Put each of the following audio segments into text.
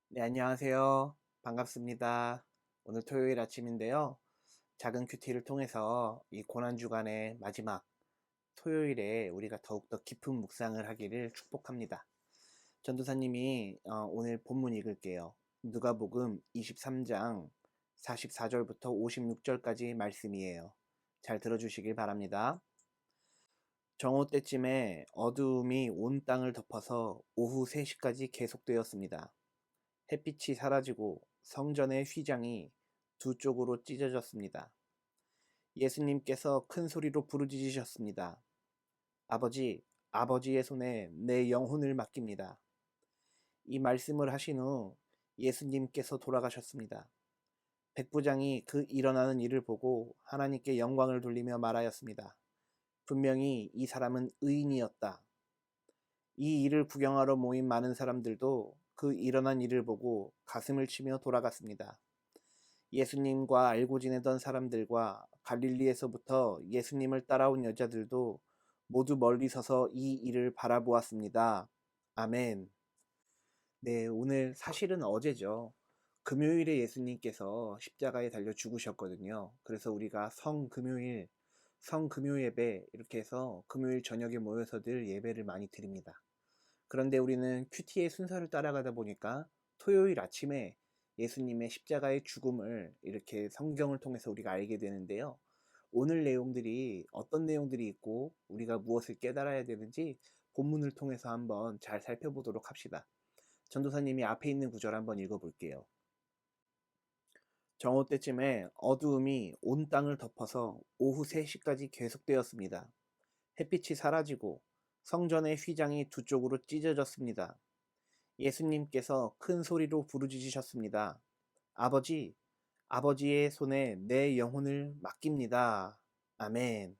네, 안녕하세요. 반갑습니다. 오늘 토요일 아침인데요. 작은 큐티를 통해서 이 고난주간의 마지막 토요일에 우리가 더욱더 깊은 묵상을 하기를 축복합니다. 전도사님이 오늘 본문 읽을게요. 누가복음 23장 44절부터 56절까지 말씀이에요. 잘 들어주시길 바랍니다. 정오 때쯤에 어두움이 온 땅을 덮어서 오후 3시까지 계속되었습니다. 햇빛이 사라지고 성전의 휘장이 두 쪽으로 찢어졌습니다. 예수님께서 큰 소리로 부르짖으셨습니다. 아버지, 아버지의 손에 내 영혼을 맡깁니다. 이 말씀을 하신 후 예수님께서 돌아가셨습니다. 백부장이 그 일어나는 일을 보고 하나님께 영광을 돌리며 말하였습니다. 분명히 이 사람은 의인이었다. 이 일을 구경하러 모인 많은 사람들도 그 일어난 일을 보고 가슴을 치며 돌아갔습니다. 예수님과 알고 지내던 사람들과 갈릴리에서부터 예수님을 따라온 여자들도 모두 멀리 서서 이 일을 바라보았습니다. 아멘. 네, 오늘 사실은 어제죠. 금요일에 예수님께서 십자가에 달려 죽으셨거든요. 그래서 우리가 성금요일, 성금요 예배 이렇게 해서 금요일 저녁에 모여서들 예배를 많이 드립니다. 그런데 우리는 큐티의 순서를 따라가다 보니까 토요일 아침에 예수님의 십자가의 죽음을 이렇게 성경을 통해서 우리가 알게 되는데요. 오늘 내용들이 어떤 내용들이 있고 우리가 무엇을 깨달아야 되는지 본문을 통해서 한번 잘 살펴보도록 합시다. 전도사님이 앞에 있는 구절 한번 읽어볼게요. 정오 때쯤에 어두움이 온 땅을 덮어서 오후 3시까지 계속되었습니다. 햇빛이 사라지고 성전의 휘장이 두 쪽으로 찢어졌습니다. 예수님께서 큰 소리로 부르짖으셨습니다. 아버지, 아버지의 손에 내 영혼을 맡깁니다. 아멘.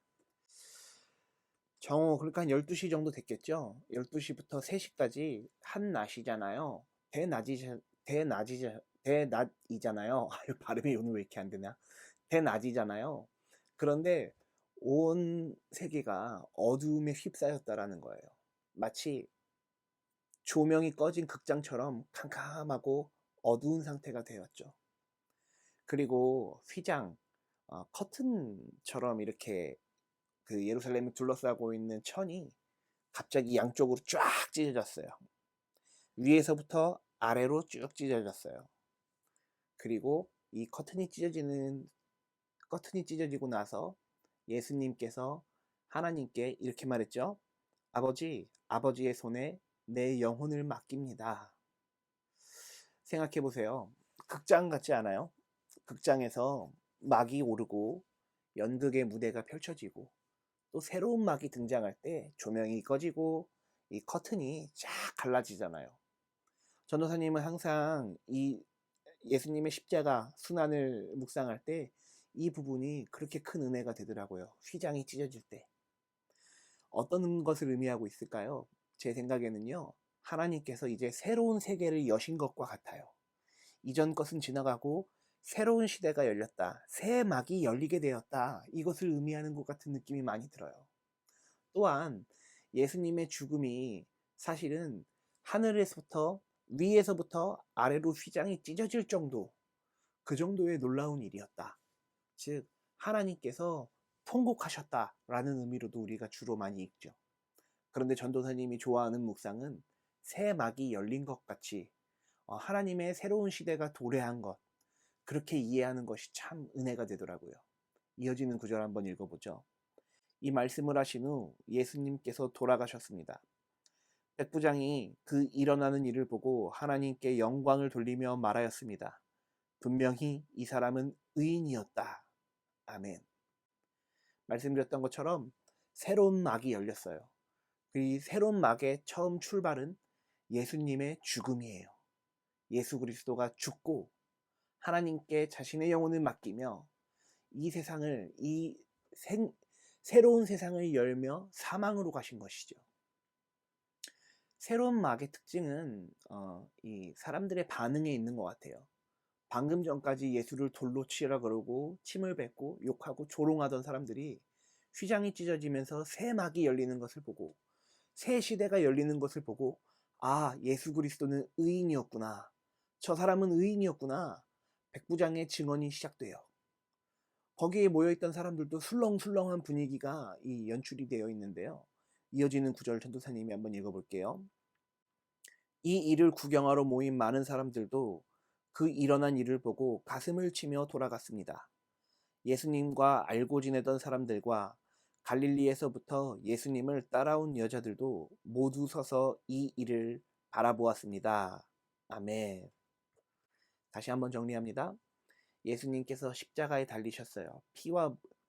정오, 그러니까 한 12시 정도 됐겠죠? 12시부터 3시까지 한낮이잖아요. 대낮이잖아요. 발음이 오늘 왜 이렇게 안 되냐? 대낮이잖아요. 그런데 온 세계가 어두움에 휩싸였다라는 거예요. 마치 조명이 꺼진 극장처럼 캄캄하고 어두운 상태가 되었죠. 그리고 휘장, 커튼처럼 이렇게 그 예루살렘을 둘러싸고 있는 천이 갑자기 양쪽으로 쫙 찢어졌어요. 위에서부터 아래로 쭉 찢어졌어요. 그리고 이 커튼이 찢어지고 나서 예수님께서 하나님께 이렇게 말했죠. 아버지, 아버지의 손에 내 영혼을 맡깁니다. 생각해 보세요. 극장 같지 않아요? 극장에서 막이 오르고 연극의 무대가 펼쳐지고 또 새로운 막이 등장할 때 조명이 꺼지고 이 커튼이 쫙 갈라지잖아요. 전도사님은 항상 이 예수님의 십자가 순환을 묵상할 때 이 부분이 그렇게 큰 은혜가 되더라고요. 휘장이 찢어질 때. 어떤 것을 의미하고 있을까요? 제 생각에는요. 하나님께서 이제 새로운 세계를 여신 것과 같아요. 이전 것은 지나가고 새로운 시대가 열렸다. 새 막이 열리게 되었다. 이것을 의미하는 것 같은 느낌이 많이 들어요. 또한 예수님의 죽음이 사실은 하늘에서부터 위에서부터 아래로 휘장이 찢어질 정도, 그 정도의 놀라운 일이었다. 즉 하나님께서 통곡하셨다라는 의미로도 우리가 주로 많이 읽죠. 그런데 전도사님이 좋아하는 묵상은 새 막이 열린 것 같이 하나님의 새로운 시대가 도래한 것, 그렇게 이해하는 것이 참 은혜가 되더라고요. 이어지는 구절 한번 읽어보죠. 이 말씀을 하신 후 예수님께서 돌아가셨습니다. 백부장이 그 일어나는 일을 보고 하나님께 영광을 돌리며 말하였습니다. 분명히 이 사람은 의인이었다. 아멘. 말씀드렸던 것처럼 새로운 막이 열렸어요. 이 새로운 막의 처음 출발은 예수님의 죽음이에요. 예수 그리스도가 죽고 하나님께 자신의 영혼을 맡기며 이 세상을 새로운 세상을 열며 사망으로 가신 것이죠. 새로운 막의 특징은 이 사람들의 반응에 있는 것 같아요. 방금 전까지 예수를 돌로 치라 그러고 침을 뱉고 욕하고 조롱하던 사람들이 휘장이 찢어지면서 새 막이 열리는 것을 보고 새 시대가 열리는 것을 보고 아, 예수 그리스도는 의인이었구나. 저 사람은 의인이었구나. 백부장의 증언이 시작돼요. 거기에 모여있던 사람들도 술렁술렁한 분위기가 이 연출이 되어 있는데요. 이어지는 구절 전도사님이 한번 읽어볼게요. 이 일을 구경하러 모인 많은 사람들도 그 일어난 일을 보고 가슴을 치며 돌아갔습니다. 예수님과 알고 지내던 사람들과 갈릴리에서부터 예수님을 따라온 여자들도 모두 서서 이 일을 바라보았습니다. 아멘. 다시 한번 정리합니다. 예수님께서 십자가에 달리셨어요.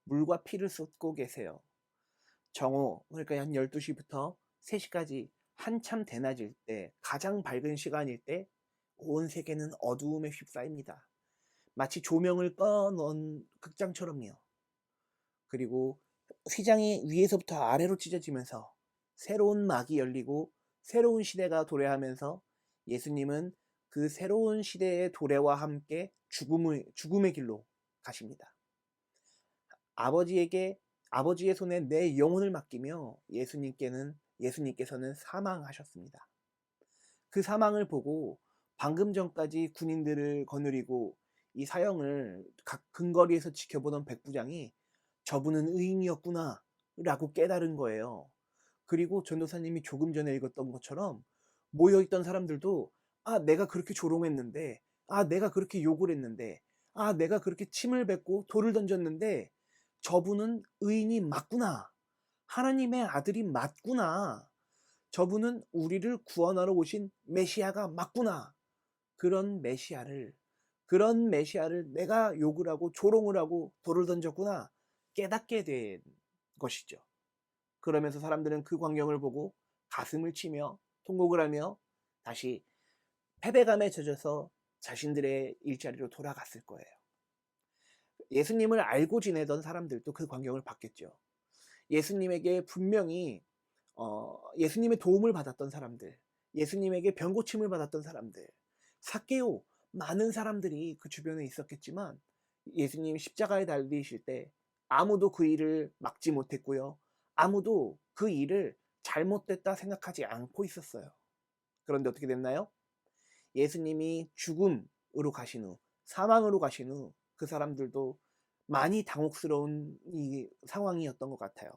물과 피를 쏟고 계세요. 정오, 그러니까 한 12시부터 3시까지 한참 대낮일 때, 가장 밝은 시간일 때 온 세계는 어두움에 휩싸입니다. 마치 조명을 꺼놓은 극장처럼요. 그리고 휘장이 위에서부터 아래로 찢어지면서 새로운 막이 열리고 새로운 시대가 도래하면서 예수님은 그 새로운 시대의 도래와 함께 죽음의 길로 가십니다. 아버지의 손에 내 영혼을 맡기며 예수님께서는 사망하셨습니다. 그 사망을 보고 방금 전까지 군인들을 거느리고 이 사형을 각 근거리에서 지켜보던 백부장이 저분은 의인이었구나 라고 깨달은 거예요. 그리고 전도사님이 조금 전에 읽었던 것처럼 모여있던 사람들도 내가 그렇게 조롱했는데, 내가 그렇게 욕을 했는데, 내가 그렇게 침을 뱉고 돌을 던졌는데 저분은 의인이 맞구나. 하나님의 아들이 맞구나. 저분은 우리를 구원하러 오신 메시아가 맞구나. 그런 메시아를 내가 욕을 하고 조롱을 하고 돌을 던졌구나 깨닫게 된 것이죠. 그러면서 사람들은 그 광경을 보고 가슴을 치며 통곡을 하며 다시 패배감에 젖어서 자신들의 일자리로 돌아갔을 거예요. 예수님을 알고 지내던 사람들도 그 광경을 봤겠죠. 예수님에게 분명히 예수님의 도움을 받았던 사람들, 예수님에게 병고침을 받았던 사람들, 삭개오, 많은 사람들이 그 주변에 있었겠지만 예수님 십자가에 달리실 때 아무도 그 일을 막지 못했고요. 아무도 그 일을 잘못됐다 생각하지 않고 있었어요. 그런데 어떻게 됐나요? 예수님이 죽음으로 가신 후, 사망으로 가신 후 그 사람들도 많이 당혹스러운 이 상황이었던 것 같아요.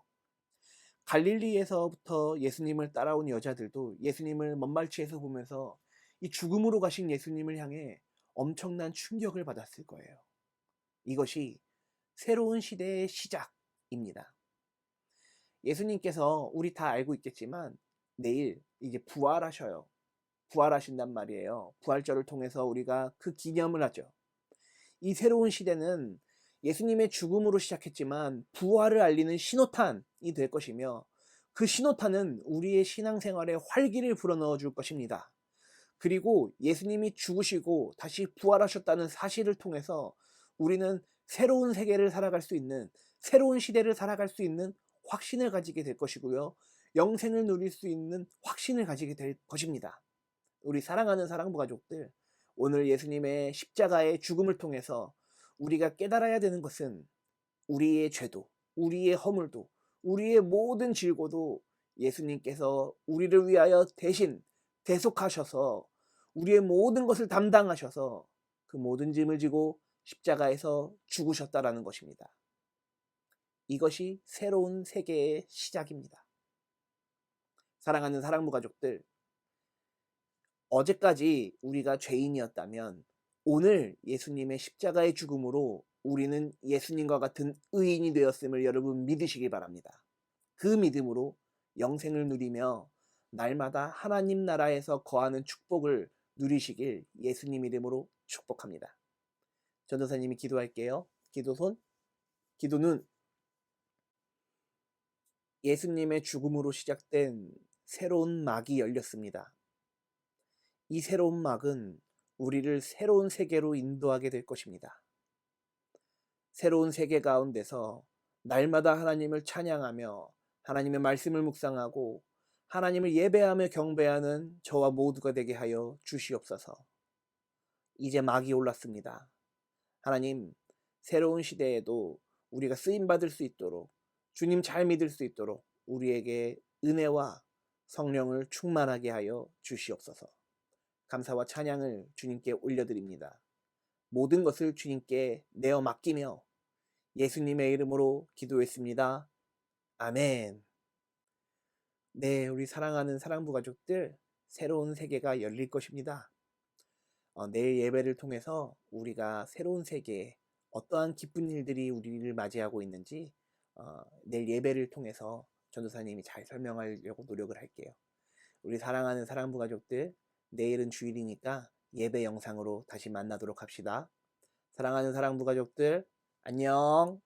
갈릴리에서부터 예수님을 따라온 여자들도 예수님을 먼발치에서 보면서 이 죽음으로 가신 예수님을 향해 엄청난 충격을 받았을 거예요. 이것이 새로운 시대의 시작입니다. 예수님께서 우리 다 알고 있겠지만 내일 이제 부활하셔요. 부활하신단 말이에요. 부활절을 통해서 우리가 그 기념을 하죠. 이 새로운 시대는 예수님의 죽음으로 시작했지만 부활을 알리는 신호탄이 될 것이며 그 신호탄은 우리의 신앙생활에 활기를 불어넣어 줄 것입니다. 그리고 예수님이 죽으시고 다시 부활하셨다는 사실을 통해서 우리는 새로운 세계를 살아갈 수 있는, 새로운 시대를 살아갈 수 있는 확신을 가지게 될 것이고요. 영생을 누릴 수 있는 확신을 가지게 될 것입니다. 우리 사랑하는 사랑부 가족들, 오늘 예수님의 십자가의 죽음을 통해서 우리가 깨달아야 되는 것은 우리의 죄도, 우리의 허물도, 우리의 모든 질고도 예수님께서 우리를 위하여 대신 대속하셔서 우리의 모든 것을 담당하셔서 그 모든 짐을 지고 십자가에서 죽으셨다라는 것입니다. 이것이 새로운 세계의 시작입니다. 사랑하는 사랑부 가족들, 어제까지 우리가 죄인이었다면 오늘 예수님의 십자가의 죽음으로 우리는 예수님과 같은 의인이 되었음을 여러분 믿으시기 바랍니다. 그 믿음으로 영생을 누리며 날마다 하나님 나라에서 거하는 축복을 누리시길 예수님 이름으로 축복합니다. 전도사님이 기도할게요. 기도는 예수님의 죽음으로 시작된 새로운 막이 열렸습니다. 이 새로운 막은 우리를 새로운 세계로 인도하게 될 것입니다. 새로운 세계 가운데서 날마다 하나님을 찬양하며 하나님의 말씀을 묵상하고 하나님을 예배하며 경배하는 저와 모두가 되게 하여 주시옵소서. 이제 막이 올랐습니다. 하나님, 새로운 시대에도 우리가 쓰임받을 수 있도록, 주님 잘 믿을 수 있도록 우리에게 은혜와 성령을 충만하게 하여 주시옵소서. 감사와 찬양을 주님께 올려드립니다. 모든 것을 주님께 내어 맡기며 예수님의 이름으로 기도했습니다. 아멘. 네, 우리 사랑하는 사랑부 가족들, 새로운 세계가 열릴 것입니다. 내일 예배를 통해서 우리가 새로운 세계에 어떠한 기쁜 일들이 우리를 맞이하고 있는지 내일 예배를 통해서 전도사님이 잘 설명하려고 노력을 할게요. 우리 사랑하는 사랑부 가족들, 내일은 주일이니까 예배 영상으로 다시 만나도록 합시다. 사랑하는 사랑부 가족들, 안녕.